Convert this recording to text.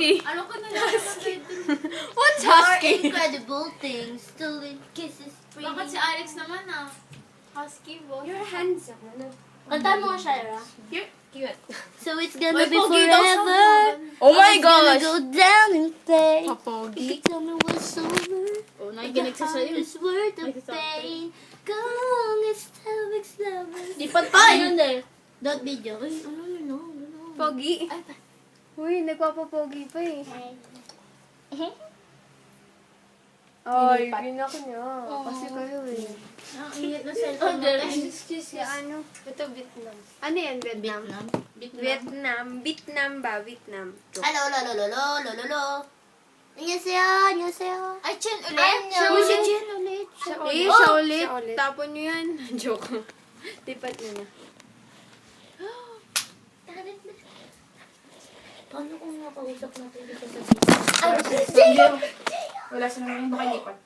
Husky. Ano ko na lang sa bedroom? What's More husky? incredible things. Still in kisses free. Bakit si Alex naman Husky boy. You're handsome. Ano? Kanta mo nga, Shira. You're cute. So it's gonna be pogi daw siya. forever. Oh my It's gonna gosh. go down in pain. Papogi. Tell me what's over. Oh, The nakikinig sa heart sa'yo. is worth the Nakikinig sa pain. Go on, it's still makes lovers. Lipat pa yun eh. That video. Ay, ano. Pogi. Uy, nagpapapogi pa eh. Ay, ginak niya. Kasi kayo eh. Ang init na cellphone natin. Si ano? Ito, Vietnam. Ano yan, Vietnam? Vietnam ba? Vietnam. Hello, lolo. Annyeonghaseyo, annyeonghaseyo. Ay, Chen ulit? Annyeong. Uy, si Chen ulit. Eh, siya ulit. Tapon nyo yan. Joke. Tipat nyo na. Paano kung nakausap natin dito sa Wala siya naman yung baka lipat.